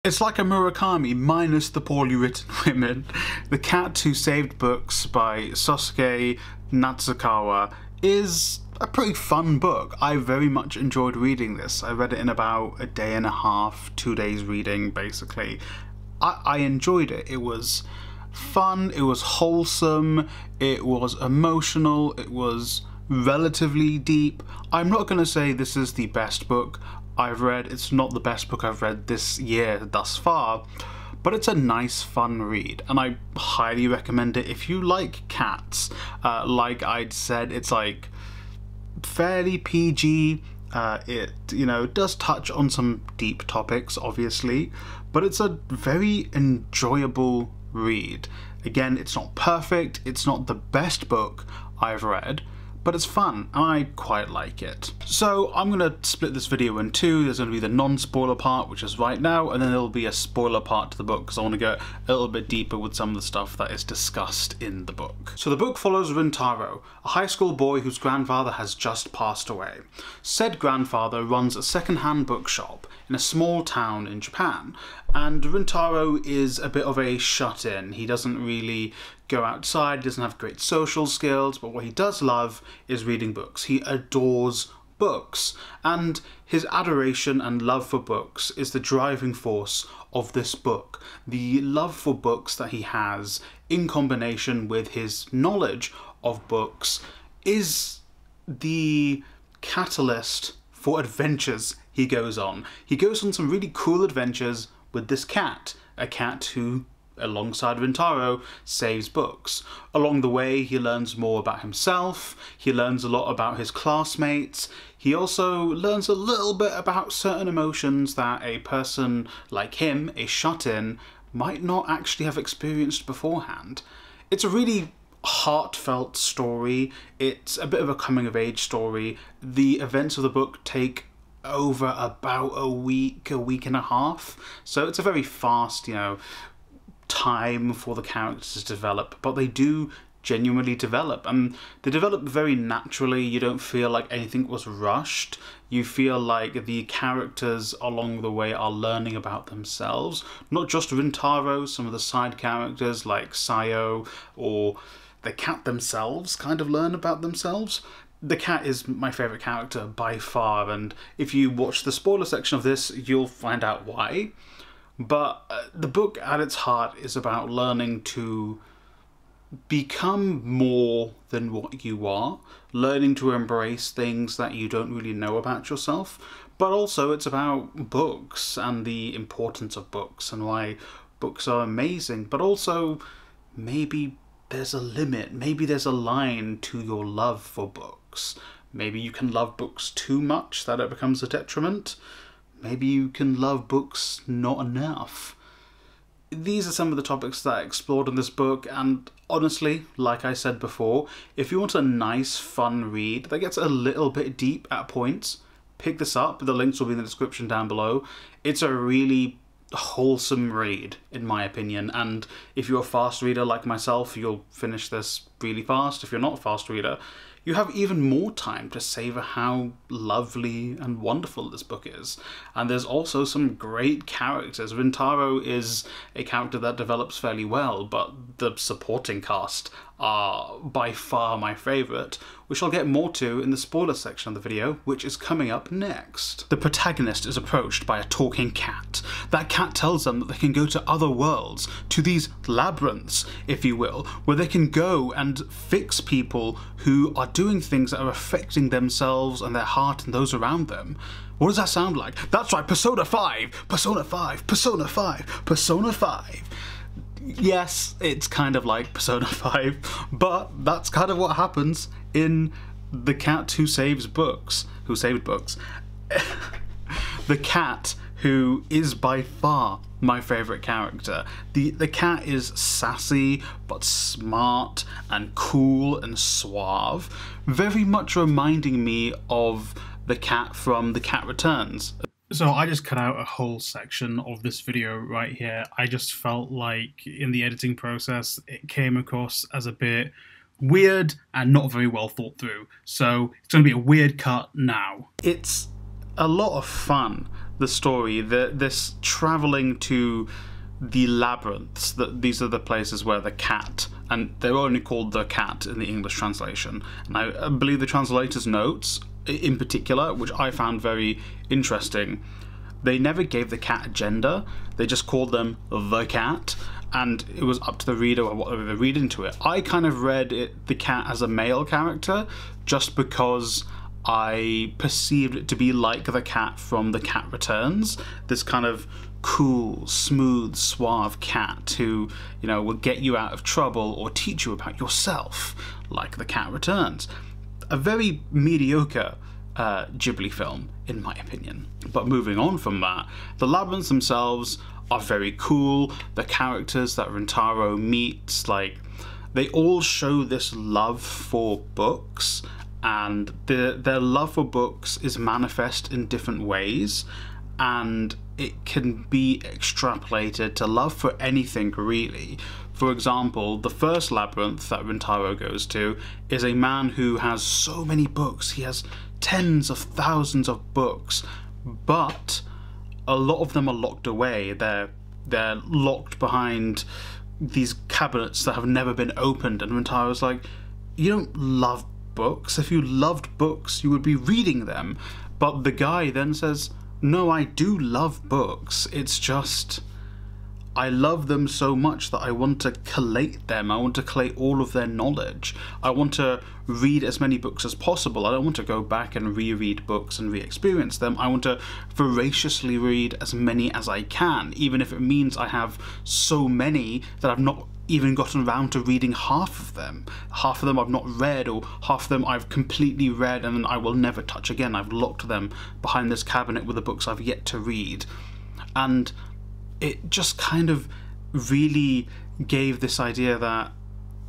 It's like a Murakami minus the poorly written women. The Cat Who Saved Books by Sosuke Natsukawa is a pretty fun book. I very much enjoyed reading this. I read it in about a day and a half, 2 days reading basically. I enjoyed it. It was fun, it was wholesome, it was emotional, it was relatively deep. I'm not going to say this is the best book I've read. It's not the best book I've read this year thus far, but it's a nice fun read and I highly recommend it if you like cats. Like I'd said, it's like fairly PG. It does touch on some deep topics obviously, but it's a very enjoyable read. Again, it's not perfect, it's not the best book I've read, but it's fun and I quite like it. So I'm going to split this video in two. There's going to be the non-spoiler part, which is right now, and then there'll be a spoiler part to the book because I want to go a little bit deeper with some of the stuff that is discussed in the book. So the book follows Rintaro, a high school boy whose grandfather has just passed away. Said grandfather runs a second-hand bookshop in a small town in Japan, and Rintaro is a bit of a shut-in. He doesn't really go outside, he doesn't have great social skills, but what he does love is reading books. He adores books, and his adoration and love for books is the driving force of this book. The love for books that he has, in combination with his knowledge of books, is the catalyst for adventures he goes on. He goes on some really cool adventures with this cat, a cat who, alongside Rintaro, saves books. Along the way he learns more about himself, he learns a lot about his classmates, he also learns a little bit about certain emotions that a person like him, a shut-in, might not actually have experienced beforehand. It's a really heartfelt story, it's a bit of a coming-of-age story. The events of the book take over about a week and a half, so it's a very fast, time for the characters to develop, but they do genuinely develop, and they develop very naturally. You don't feel like anything was rushed. You feel like the characters along the way are learning about themselves. Not just Rintaro, some of the side characters like Sayo or the cat themselves kind of learn about themselves. The cat is my favourite character by far, and if you watch the spoiler section of this, you'll find out why. But the book at its heart is about learning to become more than what you are, learning to embrace things that you don't really know about yourself, but also it's about books and the importance of books and why books are amazing, but also maybe there's a limit, maybe there's a line to your love for books. Maybe you can love books too much that it becomes a detriment. Maybe you can love books not enough. These are some of the topics that I explored in this book, and honestly, like I said before, if you want a nice, fun read that gets a little bit deep at points, pick this up. The links will be in the description down below. It's a really wholesome read, in my opinion, and if you're a fast reader like myself, you'll finish this really fast. If you're not a fast reader, you have even more time to savour how lovely and wonderful this book is. And there's also some great characters. Rintaro is a character that develops fairly well, but the supporting cast are by far my favourite, which I'll get more to in the spoiler section of the video, which is coming up next. The protagonist is approached by a talking cat. That cat tells them that they can go to other worlds, to these labyrinths, if you will, where they can go and fix people who are doing things that are affecting themselves and their heart and those around them. What does that sound like? That's right, Persona 5! Persona 5! Persona 5! Persona 5! Yes, it's kind of like Persona 5, but that's kind of what happens in The Cat Who Saved Books. The cat who is by far my favourite character. The cat is sassy, but smart and cool and suave, very much reminding me of the cat from The Cat Returns. So I just cut out a whole section of this video right here. I just felt like in the editing process it came across as a bit weird and not very well thought through. So it's going to be a weird cut now. It's a lot of fun. the story, this traveling to the labyrinths, these are the places where the cat, and they're only called the cat in the English translation, and I believe the translator's notes in particular, which I found very interesting, they never gave the cat a gender, they just called them the cat, and it was up to the reader or what they were reading into it. I kind of read the cat as a male character just because I perceived it to be like the cat from The Cat Returns, this kind of cool, smooth, suave cat who, you know, will get you out of trouble or teach you about yourself, like The Cat Returns. A very mediocre Ghibli film, in my opinion. But moving on from that, the labyrinths themselves are very cool. The characters that Rintaro meets, like, they all show this love for books, and their love for books is manifest in different ways, and it can be extrapolated to love for anything really. For example, the first labyrinth that Rintaro goes to is a man who has so many books. He has tens of thousands of books, but a lot of them are locked away. They're locked behind these cabinets that have never been opened, and Rintaro's like, you don't love books. If you loved books, you would be reading them. But the guy then says, no, I do love books. It's just, I love them so much that I want to collate them. I want to collate all of their knowledge. I want to read as many books as possible. I don't want to go back and reread books and re-experience them. I want to voraciously read as many as I can, even if it means I have so many that I've not even gotten around to reading half of them. Half of them I've not read, or half of them I've completely read and then I will never touch again. I've locked them behind this cabinet with the books I've yet to read. And it just kind of really gave this idea that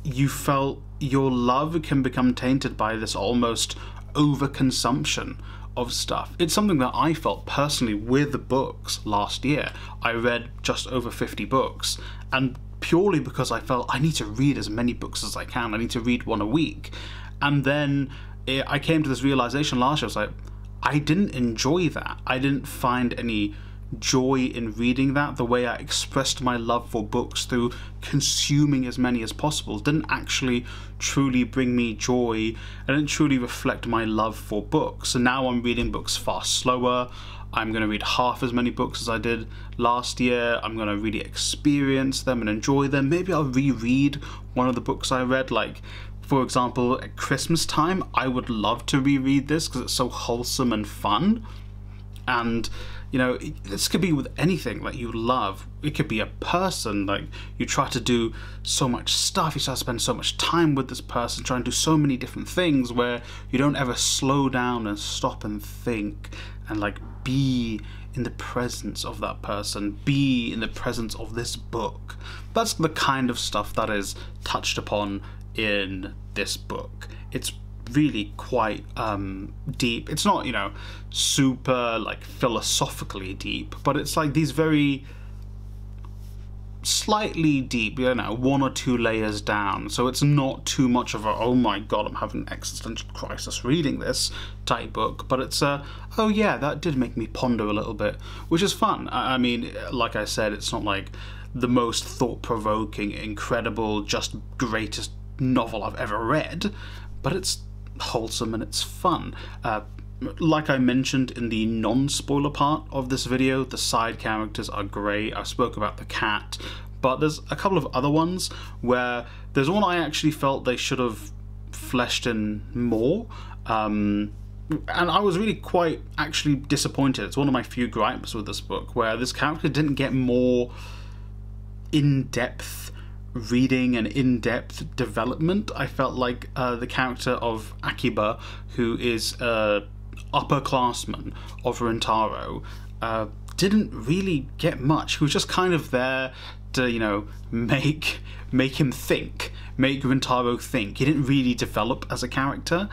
you felt your love can become tainted by this almost overconsumption of stuff. It's something that I felt personally with the books last year. I read just over 50 books, and purely because I felt I need to read as many books as I can. I need to read one a week. And then I came to this realization last year. I was like, I didn't enjoy that. I didn't find any joy in reading that. The way I expressed my love for books through consuming as many as possible didn't actually truly bring me joy. I didn't truly reflect my love for books. And now I'm reading books far slower. I'm going to read half as many books as I did last year. I'm going to really experience them and enjoy them. Maybe I'll reread one of the books I read. Like, for example, at Christmas time, I would love to reread this because it's so wholesome and fun. And, you know, this could be with anything that you love. It could be a person, like you try to do so much stuff, you start to spend so much time with this person, trying to do so many different things where you don't ever slow down and stop and think and like be in the presence of that person, be in the presence of this book. That's the kind of stuff that is touched upon in this book. It's really quite deep. It's not, you know, super like philosophically deep, but it's like these very slightly deep, you know, one or two layers down. So it's not too much of a, oh my god, I'm having an existential crisis reading this type book, but it's a, oh yeah, that did make me ponder a little bit, which is fun. I mean, like I said, it's not like the most thought-provoking, incredible, just greatest novel I've ever read, but it's wholesome and it's fun. Like I mentioned in the non-spoiler part of this video, the side characters are great. I spoke about the cat, but there's a couple of other ones where there's one I actually felt they should have fleshed in more, and I was really quite actually disappointed. It's one of my few gripes with this book, where this character didn't get more in-depth reading and in-depth development. I felt like the character of Akiba, who is upperclassman of Rintaro, didn't really get much. He was just kind of there to, you know, make him think, make Rintaro think. He didn't really develop as a character.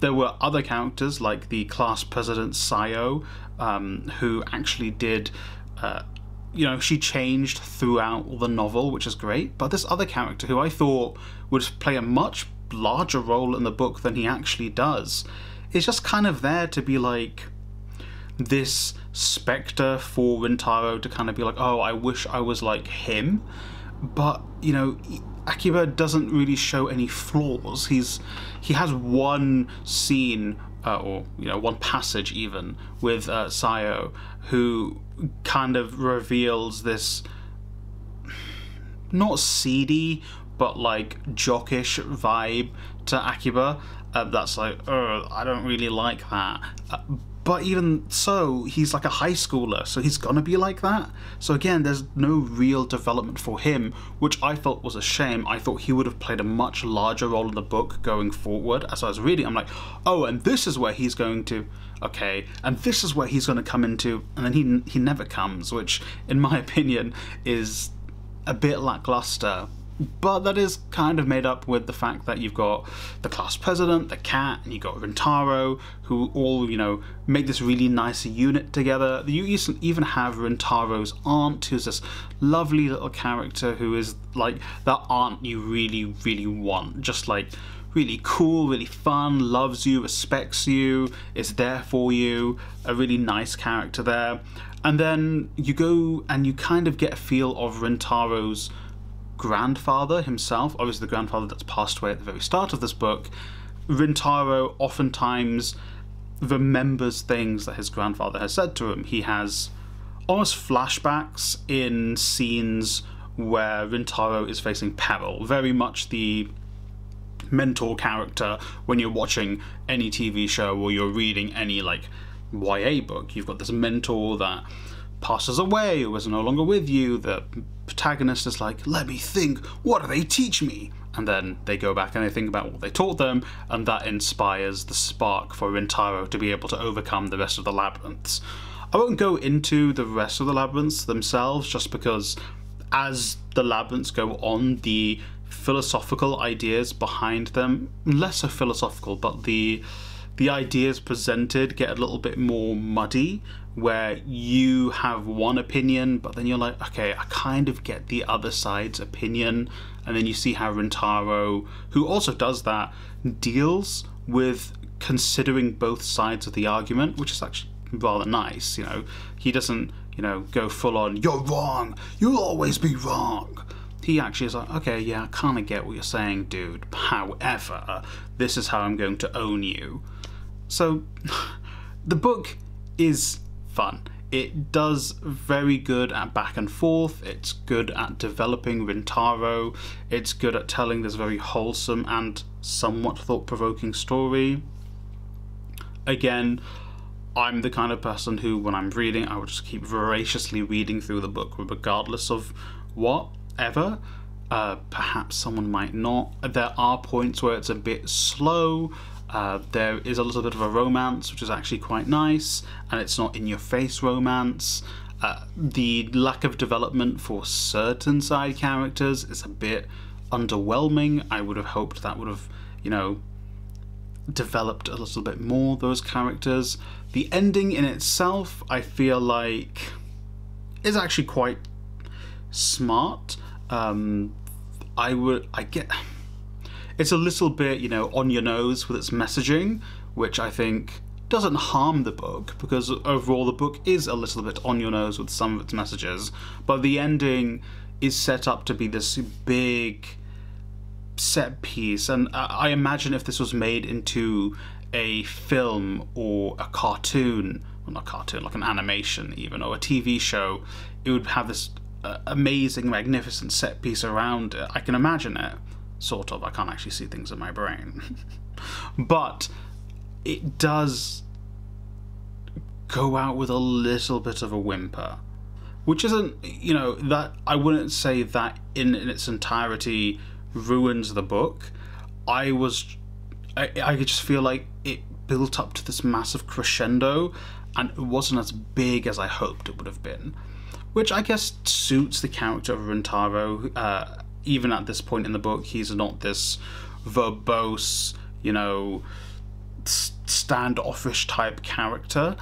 There were other characters like the class president Sayo, who actually did, you know, she changed throughout the novel, which is great. But this other character, who I thought would play a much larger role in the book than he actually does, is just kind of there to be like this spectre for Rintaro to kind of be like, oh, I wish I was like him. But, you know, Akiba doesn't really show any flaws. He has one scene, or, you know, one passage even, with Sayo, who kind of reveals this, not seedy, but like jockish vibe to Akiba. That's like, I don't really like that. But even so, he's like a high schooler, so he's gonna be like that. So again, there's no real development for him, which I felt was a shame. I thought he would have played a much larger role in the book going forward. As I was reading, I'm like, oh, and this is where he's going to, okay, and this is where he's going to come into, and then he never comes, which, in my opinion, is a bit lackluster. But that is kind of made up with the fact that you've got the class president, the cat, and you've got Rintaro, who all, you know, make this really nice unit together. You even have Rintaro's aunt, who's this lovely little character who is like that aunt you really, really want. Just like really cool, really fun, loves you, respects you, is there for you. A really nice character there. And then you go and you kind of get a feel of Rintaro's grandfather himself, obviously the grandfather that's passed away at the very start of this book. Rintaro oftentimes remembers things that his grandfather has said to him. He has almost flashbacks in scenes where Rintaro is facing peril, very much the mentor character when you're watching any TV show or you're reading any like YA book. You've got this mentor that passes away or is no longer with you. The protagonist is like, let me think, what do they teach me? And then they go back and they think about what they taught them, and that inspires the spark for Rintaro to be able to overcome the rest of the labyrinths. I won't go into the rest of the labyrinths themselves, just because as the labyrinths go on, the philosophical ideas behind them, less so philosophical, but the ideas presented get a little bit more muddy, where you have one opinion, but then you're like, okay, I kind of get the other side's opinion. And then you see how Rintaro, who also does that, deals with considering both sides of the argument, which is actually rather nice. You know, he doesn't, you know, go full on, you're wrong, you'll always be wrong. He actually is like, okay, yeah, I kind of get what you're saying, dude. However, this is how I'm going to own you. So, the book is fun. It does very good at back and forth. It's good at developing Rintaro. It's good at telling this very wholesome and somewhat thought-provoking story. Again, I'm the kind of person who, when I'm reading, I would just keep voraciously reading through the book, regardless of whatever. Perhaps someone might not. There are points where it's a bit slow. There is a little bit of a romance, which is actually quite nice, and it's not in-your-face romance. The lack of development for certain side characters is a bit underwhelming. I would have hoped that would have, you know, developed a little bit more, those characters. The ending in itself, I feel like, is actually quite smart. It's a little bit, you know, on your nose with its messaging, which I think doesn't harm the book, because overall the book is a little bit on your nose with some of its messages, but the ending is set up to be this big set piece, and I imagine if this was made into a film or a cartoon, well, not cartoon, like an animation even, or a TV show, it would have this amazing, magnificent set piece around it. I can imagine it. Sort of. I can't actually see things in my brain. But it does go out with a little bit of a whimper. Which isn't, you know, that I wouldn't say that in its entirety ruins the book. I could just feel like it built up to this massive crescendo, and it wasn't as big as I hoped it would have been. Which I guess suits the character of Rintaro. Even at this point in the book, he's not this verbose, you know, standoffish type character,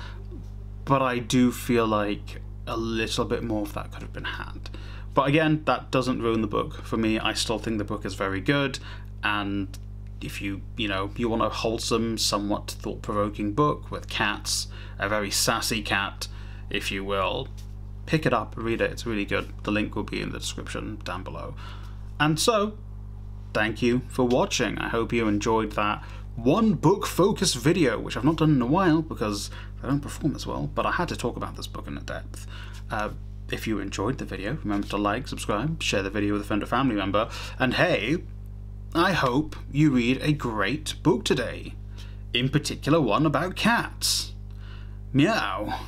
but I do feel like a little bit more of that could have been had. But again, that doesn't ruin the book for me. I still think the book is very good, and if you want a wholesome, somewhat thought-provoking book with cats, a very sassy cat, if you will, pick it up, read it, it's really good. The link will be in the description down below. And so, thank you for watching. I hope you enjoyed that one book focused video, which I've not done in a while because they don't perform as well, but I had to talk about this book in depth. If you enjoyed the video, remember to like, subscribe, share the video with a friend or family member, and hey, I hope you read a great book today, in particular one about cats. Meow.